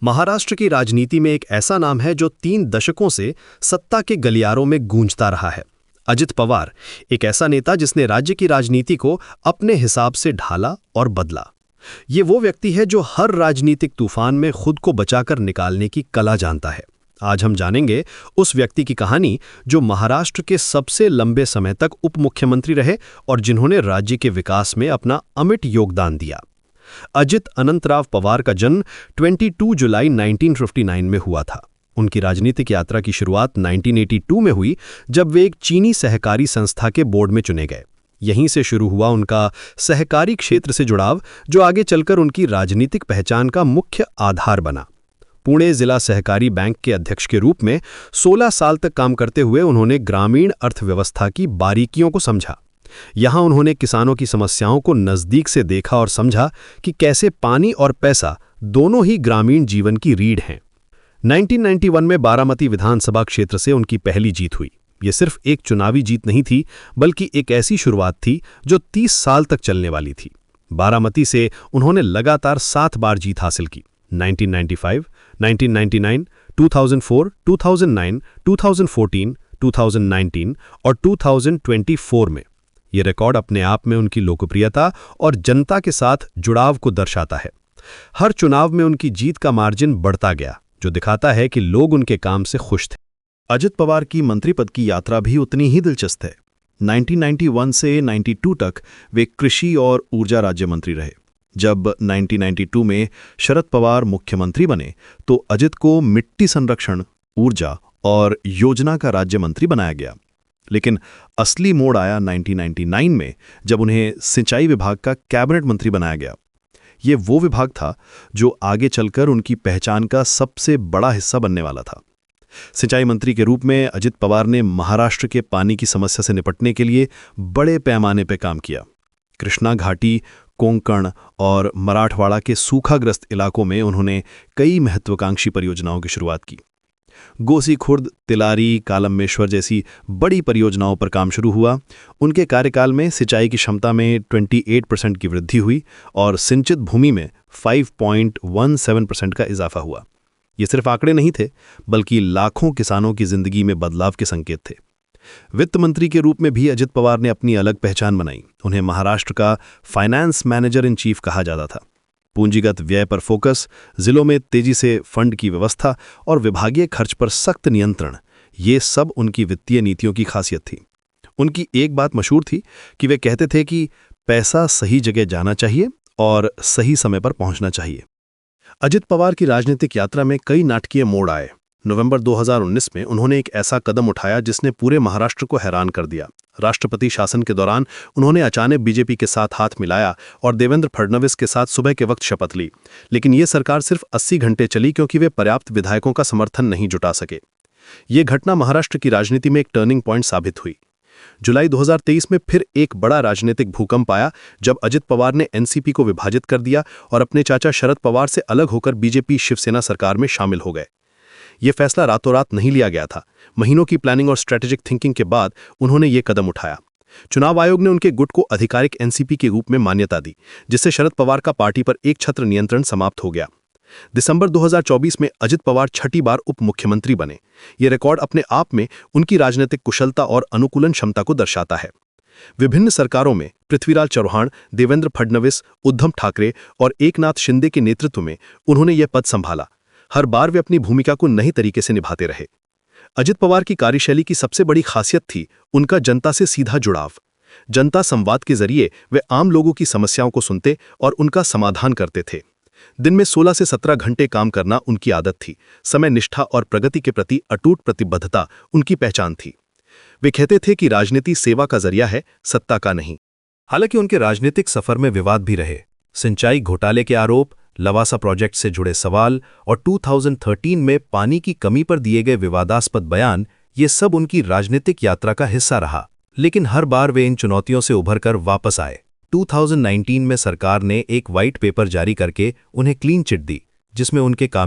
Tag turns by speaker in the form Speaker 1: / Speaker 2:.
Speaker 1: महाराष्ट्र की राजनीति में एक ऐसा नाम है जो 3 दशकों से सत्ता के गलियारों में गूंजता रहा है। अजित पवार, एक ऐसा नेता जिसने राज्य की राजनीति को अपने हिसाब से ढाला और बदला। ये वो व्यक्ति है जो हर राजनीतिक तूफान में खुद को बचाकर निकालने की कला जानता है। आज हम जानेंगे उस व्यक्ति की कहानी जो महाराष्ट्र के सबसे लंबे समय तक उप मुख्यमंत्री रहे और जिन्होंने राज्य के विकास में अपना अमिट योगदान दिया। अजित अनंतराव पवार का जन्म 22 जुलाई 1959 में हुआ था। उनकी राजनीतिक यात्रा की शुरुआत 1982 में हुई जब वे एक चीनी सहकारी संस्था के बोर्ड में चुने गए। यहीं से शुरू हुआ उनका सहकारी क्षेत्र से जुड़ाव, जो आगे चलकर उनकी राजनीतिक पहचान का मुख्य आधार बना। पुणे जिला सहकारी बैंक के अध्यक्ष के रूप में 16 साल तक काम करते हुए उन्होंने ग्रामीण अर्थव्यवस्था की बारीकियों को समझा। यहां उन्होंने किसानों की समस्याओं को नज़दीक से देखा और समझा कि कैसे पानी और पैसा दोनों ही ग्रामीण जीवन की रीढ़ हैं। 1991 में बारामती विधानसभा क्षेत्र से उनकी पहली जीत हुई। ये सिर्फ एक चुनावी जीत नहीं थी, बल्कि एक ऐसी शुरुआत थी जो 30 साल तक चलने वाली थी। बारामती से उन्होंने लगातार 7 बार जीत हासिल की। 1995, 1999, 2004, 2009, 2014, 2019 और 2024 में। ये रिकॉर्ड अपने आप में उनकी लोकप्रियता और जनता के साथ जुड़ाव को दर्शाता है। हर चुनाव में उनकी जीत का मार्जिन बढ़ता गया, जो दिखाता है कि लोग उनके काम से खुश थे। अजित पवार की मंत्री पद की यात्रा भी उतनी ही दिलचस्प है। 1991 से 92 तक वे कृषि और ऊर्जा राज्य मंत्री रहे। जब 1992 में शरद पवार मुख्यमंत्री बने तो अजित को मिट्टी संरक्षण, ऊर्जा और योजना का राज्य मंत्री बनाया गया। लेकिन असली मोड़ आया 1999 में, जब उन्हें सिंचाई विभाग का कैबिनेट मंत्री बनाया गया। ये वो विभाग था जो आगे चलकर उनकी पहचान का सबसे बड़ा हिस्सा बनने वाला था। सिंचाई मंत्री के रूप में अजित पवार ने महाराष्ट्र के पानी की समस्या से निपटने के लिए बड़े पैमाने पर काम किया। कृष्णा घाटी, कोंकण और मराठवाड़ा के सूखाग्रस्त इलाकों में उन्होंने कई महत्वाकांक्षी परियोजनाओं की शुरुआत की। गोसी खुर्द, तिलारी, कालमेश्वर जैसी बड़ी परियोजनाओं पर काम शुरू हुआ। उनके कार्यकाल में सिंचाई की क्षमता में 28% की वृद्धि हुई और सिंचित भूमि में 5.17% का इजाफा हुआ। ये सिर्फ आंकड़े नहीं थे, बल्कि लाखों किसानों की जिंदगी में बदलाव के संकेत थे। वित्त मंत्री के रूप में भी अजित पवार ने अपनी अलग पहचान बनाई। उन्हें महाराष्ट्र का फाइनेंस मैनेजर इन चीफ कहा जाता था। पूंजीगत व्यय पर फोकस, जिलों में तेजी से फंड की व्यवस्था और विभागीय खर्च पर सख्त नियंत्रण, ये सब उनकी वित्तीय नीतियों की खासियत थी। उनकी एक बात मशहूर थी कि वे कहते थे कि पैसा सही जगह जाना चाहिए और सही समय पर पहुंचना चाहिए। अजित पवार की राजनीतिक यात्रा में कई नाटकीय मोड़ आए। नवंबर 2019 में उन्होंने एक ऐसा कदम उठाया जिसने पूरे महाराष्ट्र को हैरान कर दिया। राष्ट्रपति शासन के दौरान उन्होंने अचानक बीजेपी के साथ हाथ मिलाया और देवेंद्र फडणवीस के साथ सुबह के वक्त शपथ ली। लेकिन ये सरकार सिर्फ 80 घंटे चली, क्योंकि वे पर्याप्त विधायकों का समर्थन नहीं जुटा सके। ये घटना महाराष्ट्र की राजनीति में एक टर्निंग पॉइंट साबित हुई। जुलाई 2023 में फिर एक बड़ा राजनीतिक भूकंप आया, जब अजित पवार ने एनसीपी को विभाजित कर दिया और अपने चाचा शरद पवार से अलग होकर बीजेपी शिवसेना सरकार में शामिल हो गए। ये फैसला रातों रात नहीं लिया गया था। महीनों की प्लानिंग और स्ट्रेटेजिक थिंकिंग के बाद उन्होंने ये कदम उठाया। चुनाव आयोग ने उनके गुट को आधिकारिक एनसीपी के रूप में मान्यता दी, जिससे शरद पवार का पार्टी पर एक छत्र नियंत्रण समाप्त हो गया। दिसंबर 2024 में अजित पवार छठी बार उप मुख्यमंत्री बने। ये रिकॉर्ड अपने आप में उनकी राजनीतिक कुशलता और अनुकूलन क्षमता को दर्शाता है। विभिन्न सरकारों में पृथ्वीराज चौहान, देवेंद्र फडणवीस, उद्धव ठाकरे और एकनाथ शिंदे के नेतृत्व में उन्होंने यह पद संभाला। हर बार वे अपनी भूमिका को नई तरीके से निभाते रहे। अजित पवार की कार्यशैली की सबसे बड़ी खासियत थी उनका जनता से सीधा जुड़ाव। जनता संवाद के जरिए वे आम लोगों की समस्याओं को सुनते और उनका समाधान करते थे। दिन में 16 से 17 घंटे काम करना उनकी आदत थी। समय निष्ठा और प्रगति के प्रति अटूट प्रतिबद्धता उनकी पहचान थी। वे कहते थे कि राजनीति सेवा का जरिया है, सत्ता का नहीं। हालांकि उनके राजनीतिक सफर में विवाद भी रहे। सिंचाई घोटाले के आरोप, लवासा प्रोजेक्ट से जुड़े सवाल और 2013 में पानी की कमी पर दिए गए विवादास्पद बयान, ये सब उनकी राजनीतिक यात्रा का हिस्सा रहा। लेकिन हर बार वे इन चुनौतियों से उभरकर वापस आए। 2019 में सरकार ने एक व्हाइट पेपर जारी करके उन्हें क्लीन चिट दी, जिसमें उनके काम